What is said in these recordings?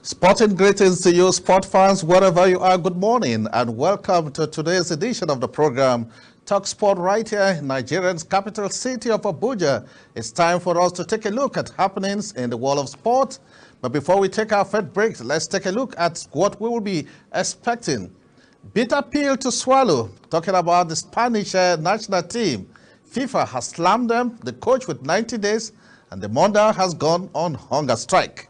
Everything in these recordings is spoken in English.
Sporting greetings to you, sport fans, wherever you are. Good morning and welcome to today's edition of the program, Talk Sport, right here in Nigeria's capital city of Abuja. It's time for us to take a look at happenings in the world of sport. But before we take our first break, let's take a look at what we will be expecting. Bitter pill to swallow, talking about the Spanish national team. FIFA has slammed them, the coach with 90 days, and the Monda has gone on hunger strike.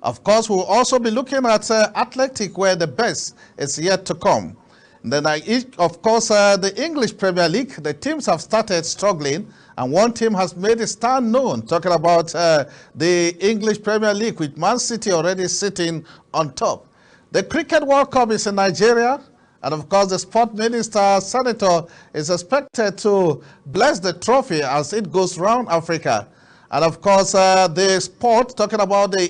Of course, we'll also be looking at Athletic, where the best is yet to come. And then, of course, the English Premier League, the teams have started struggling, and one team has made a stand known, talking about the English Premier League, with Man City already sitting on top. The Cricket World Cup is in Nigeria, and of course, the Sport Minister, Senator, is expected to bless the trophy as it goes round Africa. And of course, the sport, talking about the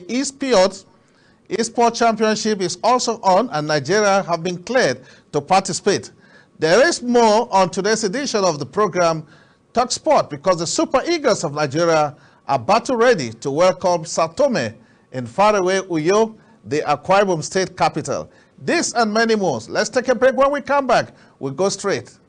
eSport Championship is also on, and Nigeria have been cleared to participate. There is more on today's edition of the program, Talk Sport, because the Super Eagles of Nigeria are battle ready to welcome Sao Tome in faraway Uyo, the Akwa Ibom state capital. This and many more. Let's take a break. When we come back, we'll go straight.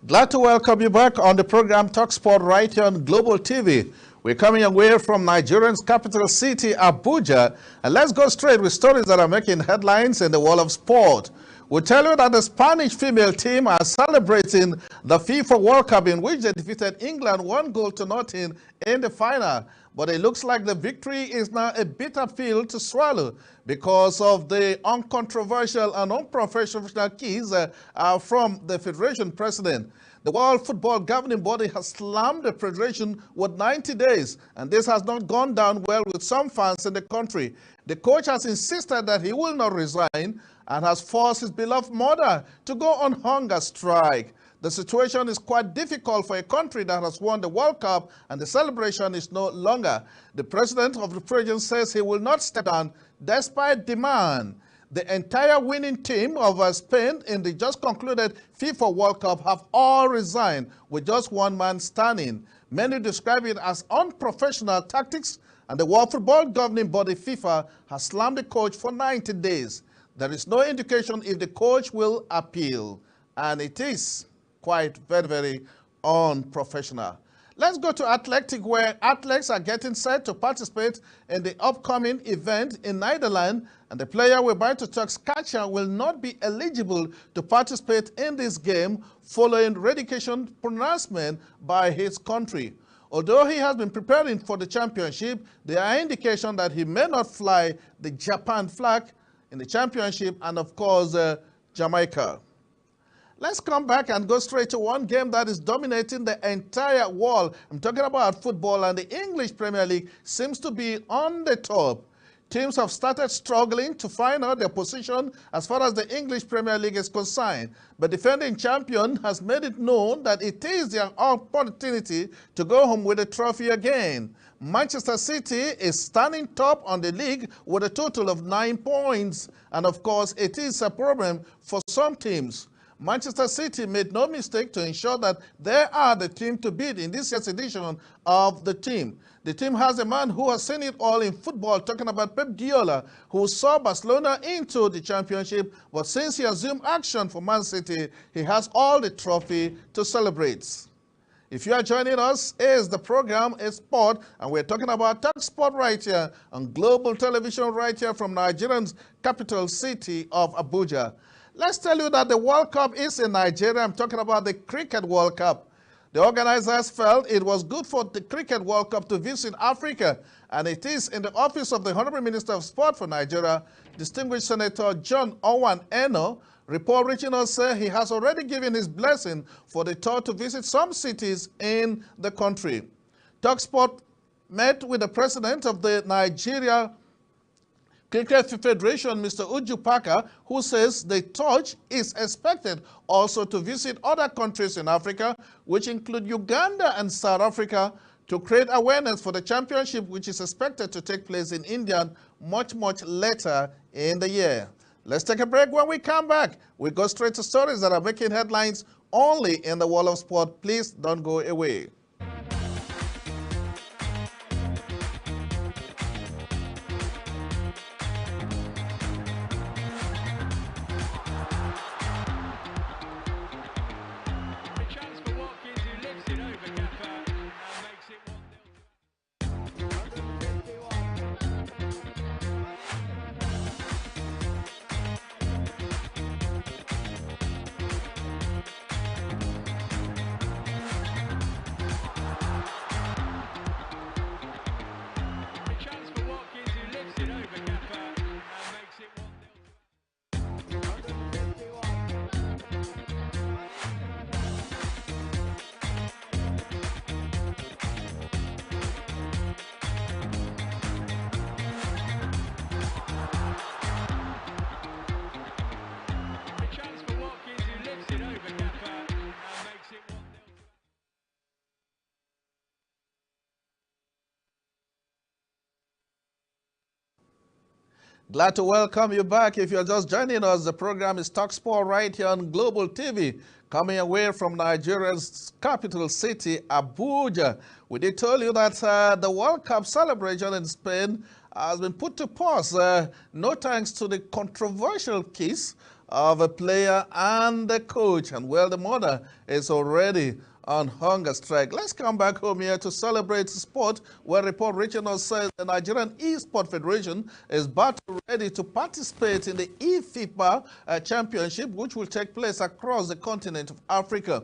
Glad to welcome you back on the program Talk Sport right here on Global TV. We're coming away from Nigeria's capital city, Abuja, and let's go straight with stories that are making headlines in the world of sport. We'll tell you that the Spanish female team are celebrating the FIFA World Cup, in which they defeated England 1-0 in the final. But it looks like the victory is now a bitter pill to swallow because of the uncontroversial and unprofessional keys from the Federation President. The World Football Governing Body has slammed the Federation with 90 days, and this has not gone down well with some fans in the country. The coach has insisted that he will not resign and has forced his beloved mother to go on hunger strike. The situation is quite difficult for a country that has won the World Cup, and the celebration is no longer. The president of the Federation says he will not step down despite demand. The entire winning team of Spain in the just concluded FIFA World Cup have all resigned with just one man standing. Many describe it as unprofessional tactics, and the World Football Governing Body FIFA has slammed the coach for 90 days. There is no indication if the coach will appeal, and it is quite very unprofessional. Let's go to Athletic, where athletes are getting set to participate in the upcoming event in Netherlands, and the player we're about to talk, Schachter, will not be eligible to participate in this game following relegation pronouncement by his country. Although he has been preparing for the championship, there are indications that he may not fly the Japan flag in the championship and, of course, Jamaica. Let's come back and go straight to one game that is dominating the entire world. I'm talking about football, and the English Premier League seems to be on the top. Teams have started struggling to find out their position as far as the English Premier League is concerned. But defending champion has made it known that it is their opportunity to go home with a trophy again. Manchester City is standing top on the league with a total of 9 points. And of course, it is a problem for some teams. Manchester City made no mistake to ensure that they are the team to beat in this year's edition of the team. The team has a man who has seen it all in football, talking about Pep Guardiola, who saw Barcelona into the championship, but since he assumed action for Man City, he has all the trophy to celebrate. If you are joining us, the program is Sport, and we're talking about Talk Sport right here on Global Television right here from Nigeria's capital city of Abuja. Let's tell you that the World Cup is in Nigeria. I'm talking about the Cricket World Cup. The organizers felt it was good for the Cricket World Cup to visit Africa, and it is in the office of the Honorable Minister of Sport for Nigeria, distinguished Senator John Owan Eno. Report reaching us say he has already given his blessing for the tour to visit some cities in the country. TalkSport met with the president of the Nigeria Cricket Federation, Mr. Uju Parker, who says the touch is expected also to visit other countries in Africa, which include Uganda and South Africa, to create awareness for the championship, which is expected to take place in India much later in the year. Let's take a break. When we come back, we go straight to stories that are making headlines only in the world of sport. Please don't go away. Glad to welcome you back. If you're just joining us, the program is TalkSport right here on Global TV, coming away from Nigeria's capital city, Abuja. We did tell you that the World Cup celebration in Spain has been put to pause, no thanks to the controversial kiss of a player and the coach. And well, the mother is already on hunger strike. Let's come back home here to celebrate sport, where report reaching us says the Nigerian Esport Federation is about ready to participate in the eFIBA Championship, which will take place across the continent of Africa.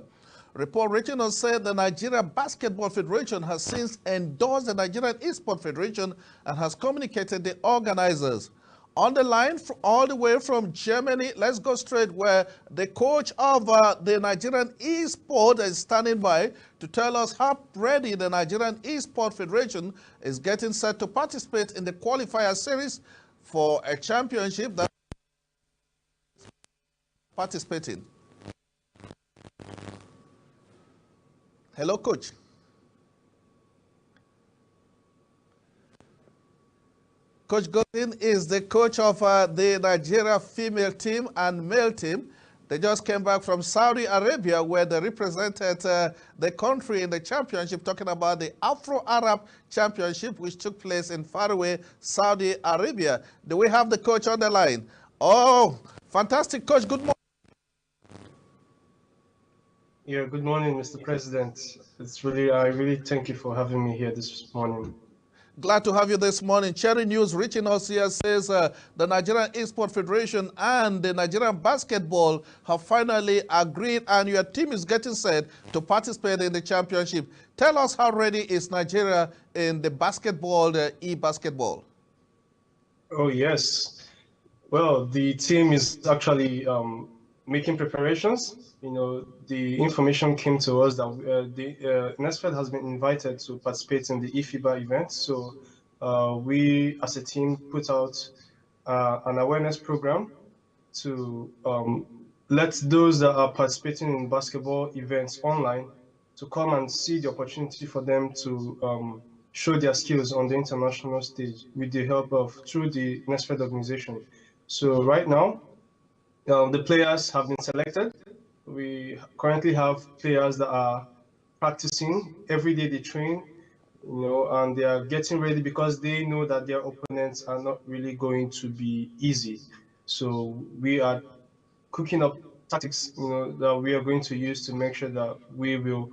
Report reaching us said the Nigeria Basketball Federation has since endorsed the Nigerian Esport Federation and has communicated the organizers. On the line, all the way from Germany, let's go straight where the coach of the Nigerian Esport is standing by to tell us how ready the Nigerian Esport Federation is getting set to participate in the qualifier series for a championship that participating. Hello, coach. Coach Godin is the coach of the Nigeria female team and male team. They just came back from Saudi Arabia, where they represented the country in the championship, talking about the Afro-Arab Championship, which took place in faraway Saudi Arabia. Do we have the coach on the line? Oh, fantastic, coach. Good morning. Yeah, good morning, Mr. President. I really thank you for having me here this morning. Glad to have you this morning. Cherry News reaching us here says the Nigerian Esport Federation and the Nigerian Basketball have finally agreed, and your team is getting set to participate in the championship. Tell us how ready is Nigeria in the basketball, the e-basketball? Oh, yes. Well, the team is actually making preparations. You know, the information came to us that NSFED has been invited to participate in the eFIBA event. So we, as a team, put out an awareness program to let those that are participating in basketball events online to come and see the opportunity for them to show their skills on the international stage with the help of through the NSFED organization. So right now, the players have been selected. We currently have players that are practicing every day. They train, you know, and they are getting ready because they know that their opponents are not really going to be easy. So we are cooking up tactics, you know, that we are going to use to make sure that we will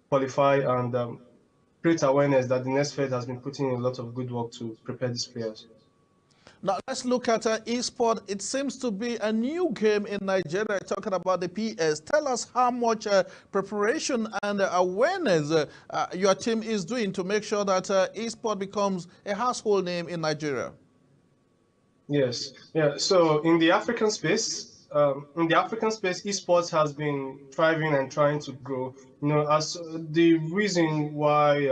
qualify and create awareness that the NSFED has been putting in a lot of good work to prepare these players. Now let's look at eSport. It seems to be a new game in Nigeria. Talking about the PS, tell us how much preparation and awareness your team is doing to make sure that eSport becomes a household name in Nigeria. Yes, yeah. So in the African space, esports has been thriving and trying to grow. As the reason why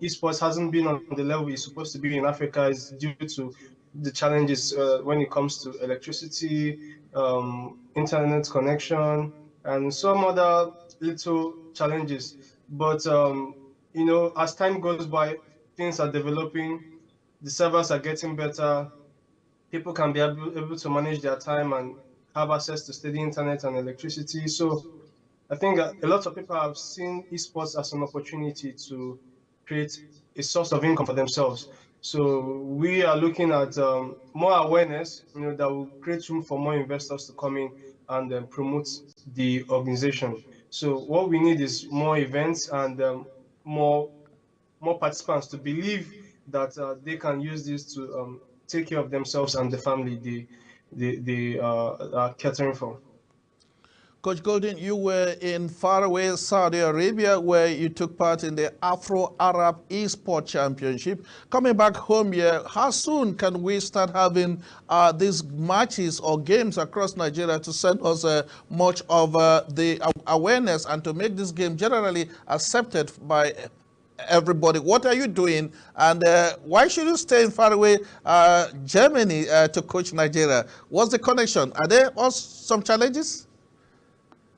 esports hasn't been on the level it's supposed to be in Africa is due to the challenges when it comes to electricity, internet connection, and some other little challenges. But as time goes by, things are developing. The servers are getting better. People can be able to manage their time and have access to steady internet and electricity. So I think a lot of people have seen esports as an opportunity to create a source of income for themselves. So we are looking at more awareness, that will create room for more investors to come in and promote the organization. So what we need is more events and more participants to believe that they can use this to take care of themselves and the family they are catering for. Coach Golden, you were in faraway Saudi Arabia where you took part in the Afro-Arab Esport Championship. Coming back home here, how soon can we start having these matches or games across Nigeria to send us much of the awareness and to make this game generally accepted by everybody? What are you doing, and why should you stay in faraway Germany to coach Nigeria? What's the connection? Are there also some challenges?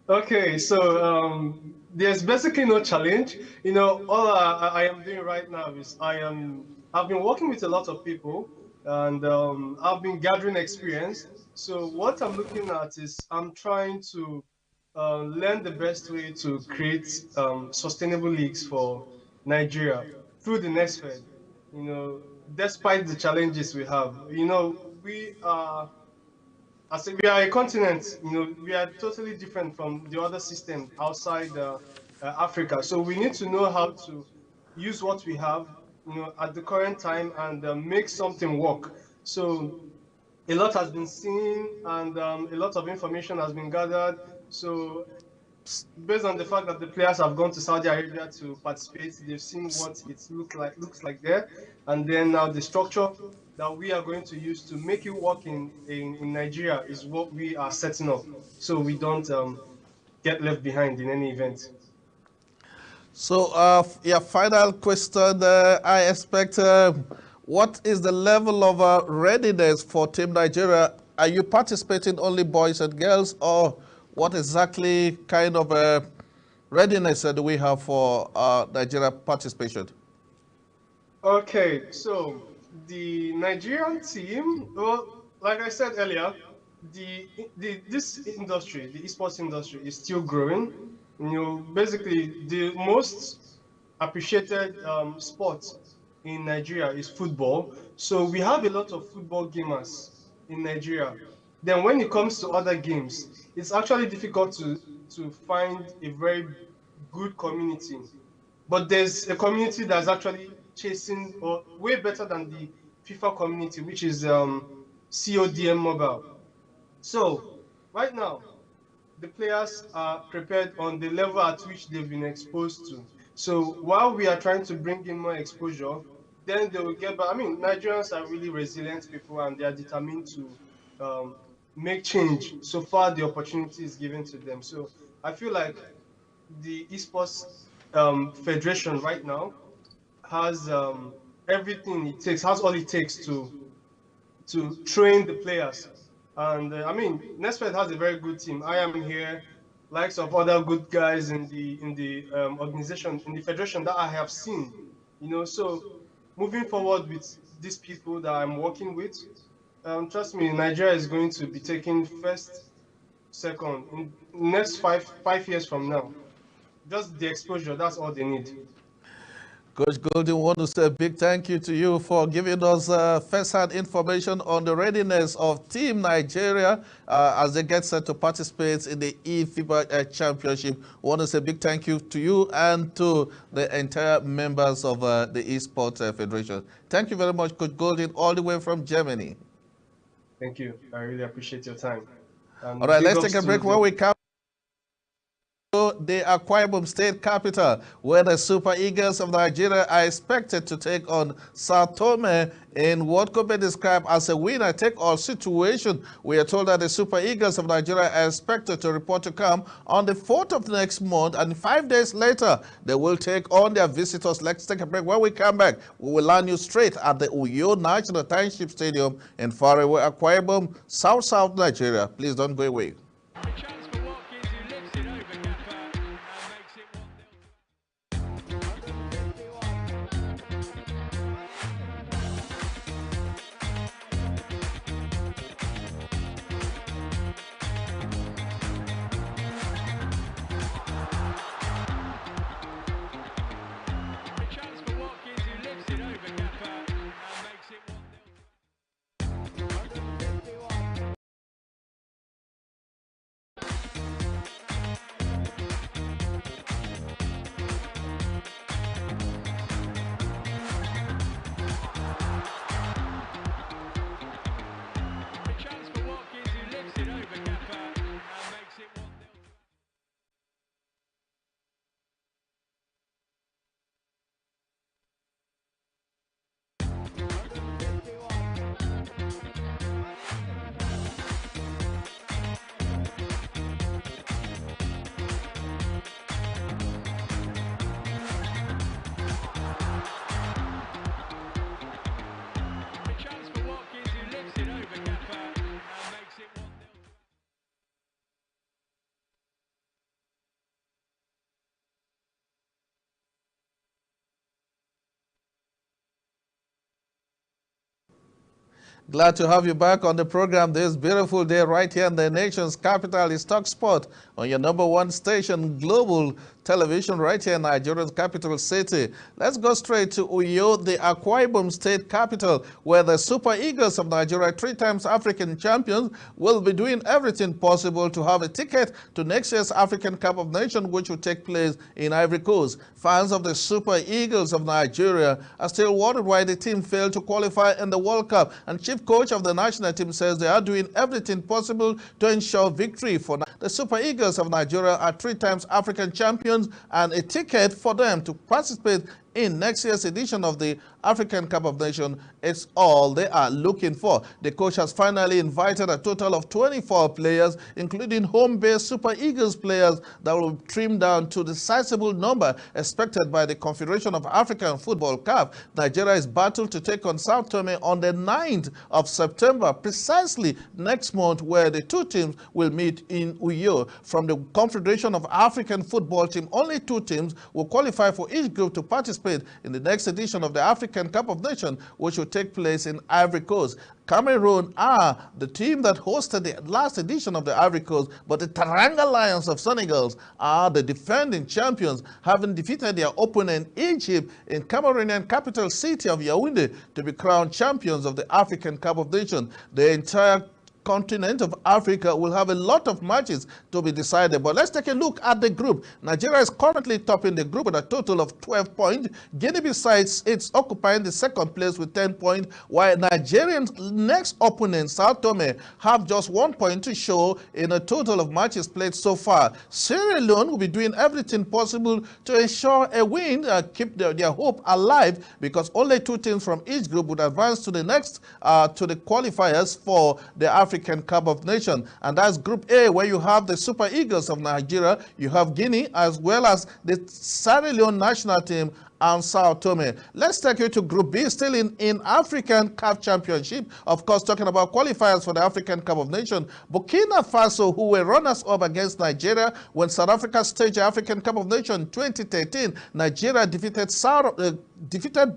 Okay, so there's basically no challenge. All I am doing right now is I've been working with a lot of people, and I've been gathering experience. So what I'm looking at is I'm trying to learn the best way to create sustainable leagues for Nigeria through the NextFed. Despite the challenges we have, we are as we are a continent, we are totally different from the other systems outside Africa. So we need to know how to use what we have, at the current time and make something work. So a lot has been seen and a lot of information has been gathered. So based on the fact that the players have gone to Saudi Arabia to participate, they've seen what it looks like there, and then now the structure that we are going to use to make it work in Nigeria is what we are setting up, so we don't get left behind in any event. So, yeah, final question. I expect, what is the level of readiness for Team Nigeria? Are you participating only boys and girls, or what exactly kind of readiness do we have for Nigeria participation? Okay, so the Nigerian team, well, like I said earlier, this industry, the esports industry, is still growing. Basically, the most appreciated sport in Nigeria is football. So we have a lot of football gamers in Nigeria. Then when it comes to other games, it's actually difficult to find a very good community. But there's a community that's actually chasing or way better than the FIFA community, which is CODM Mobile. So right now, the players are prepared on the level at which they've been exposed to. So while we are trying to bring in more exposure, then they will get back. I mean, Nigerians are really resilient people and they are determined to make change. So far, the opportunity is given to them. So I feel like the esports federation right now has everything it takes, has all it takes to train the players. And I mean, NextFed has a very good team. I am here, likes of other good guys in the organization, in the federation that I have seen. So moving forward with these people that I'm working with, trust me, Nigeria is going to be taking first, second in next five years from now. Just the exposure, that's all they need. Coach Golden, want to say a big thank you to you for giving us first-hand information on the readiness of Team Nigeria as they get set to participate in the eFIBA Championship. I want to say a big thank you to you and to the entire members of the Esports Federation. Thank you very much, Coach Golden, all the way from Germany. Thank you. I really appreciate your time. And All right, big let's ups take a to break. When we come to the Akwa Ibom State capital, where the Super Eagles of Nigeria are expected to take on Sao Tome in what could be described as a winner-take-all situation. We are told that the Super Eagles of Nigeria are expected to report to come on the 4th of next month, and 5 days later, they will take on their visitors. Let's take a break. When we come back, we will land you straight at the Uyo National Township Stadium in faraway Akwa Ibom, South Nigeria. Please don't go away. Glad to have you back on the program this beautiful day right here in the nation's capital. Is Talk Sport on your #1 station, Global Television, right here in Nigeria's capital city. Let's go straight to Uyo, the Akwa Ibom State capital, where the Super Eagles of Nigeria, 3 times African champions, will be doing everything possible to have a ticket to next year's African Cup of Nations, which will take place in Ivory Coast. Fans of the Super Eagles of Nigeria are still worried why the team failed to qualify in the World Cup, and chief coach of the national team says they are doing everything possible to ensure victory for the Super Eagles of Nigeria are 3 times African champions, and a ticket for them to participate in next year's edition of the African Cup of Nations. It's all they are looking for. The coach has finally invited a total of 24 players, including home-based Super Eagles players that will trim down to the sizable number expected by the Confederation of African Football CAF. Nigeria is battled to take on Sao Tome on the 9th of September, precisely next month, where the 2 teams will meet in Uyo. From the Confederation of African Football team, only 2 teams will qualify for each group to participate in the next edition of the African Cup of Nations, which will take place in Ivory Coast. Cameroon are the team that hosted the last edition of the Ivory Coast, but the Teranga Lions of Senegal are the defending champions, having defeated their opponent Egypt in Cameroonian capital city of Yaoundé to be crowned champions of the African Cup of Nations. The entire continent of Africa will have a lot of matches to be decided. But let's take a look at the group. Nigeria is currently topping the group with a total of 12 points. Guinea-Bissau, it's occupying the 2nd place with 10 points, while Nigeria's next opponent, Sao Tome, have just 1 point to show in a total of matches played so far. Sierra Leone will be doing everything possible to ensure a win, keep their hope alive, because only 2 teams from each group would advance to the next, to the qualifiers for the African Cup of Nations. And that's Group A, where you have the Super Eagles of Nigeria, you have Guinea, as well as the Sierra Leone national team and Sao Tome. Let's take you to Group B, still in African CAF Championship. Of course, talking about qualifiers for the African Cup of Nations. Burkina Faso, who were runners-up against Nigeria when South Africa staged the African Cup of Nations 2013. Nigeria defeated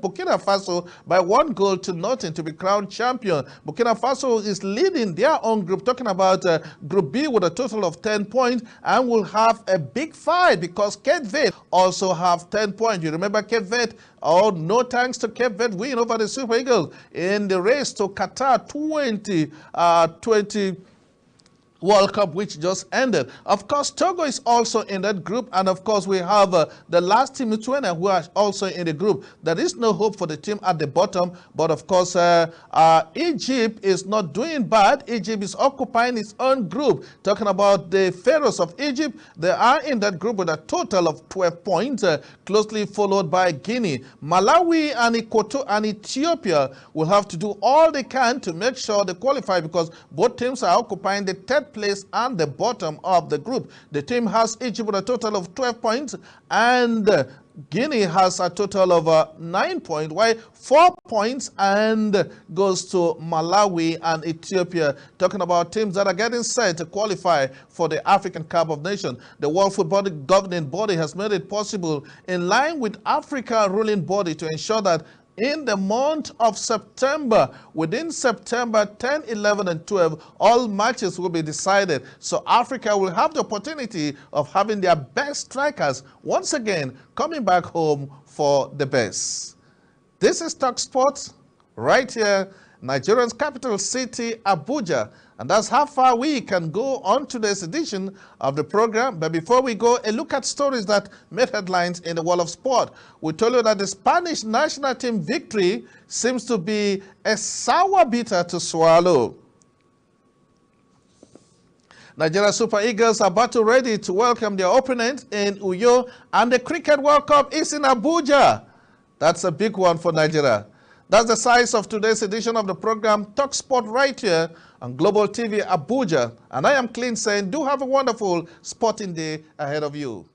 Burkina Faso by 1-0 to be crowned champion. Burkina Faso is leading their own group, talking about Group B, with a total of 10 points, and will have a big fight because Cape Verde also have 10 points. You remember Cape Verde? Oh, no thanks to Cape Verde win over the Super Eagles in the race to Qatar 2022 World Cup which just ended. Of course, Togo is also in that group, and of course we have the last team, Lithuania, who are also in the group. There is no hope for the team at the bottom, but of course Egypt is not doing bad. Egypt is occupying its own group. Talking about the Pharaohs of Egypt, they are in that group with a total of 12 points, closely followed by Guinea. Malawi and Ethiopia will have to do all they can to make sure they qualify, because both teams are occupying the third place and the bottom of the group. The team has Egypt with a total of 12 points, and Guinea has a total of 9 points, while 4 points and goes to Malawi and Ethiopia. Talking about teams that are getting set to qualify for the African Cup of Nations. The World Football Governing Body has made it possible, in line with Africa ruling body, to ensure that in the month of September, within September 10, 11, and 12, all matches will be decided. So Africa will have the opportunity of having their best strikers once again coming back home for the best. This is Talk Sports right here, Nigeria's capital city, Abuja. And that's how far we can go on today's edition of the program. But before we go, a look at stories that made headlines in the world of sport. We told you that the Spanish national team victory seems to be a sour bitter to swallow. Nigeria Super Eagles are battle ready to welcome their opponent in Uyo, and the Cricket World Cup is in Abuja. That's a big one for Nigeria. That's the size of today's edition of the program Talk Sport right here on Global TV Abuja. And I am Clint saying, do have a wonderful sporting day ahead of you.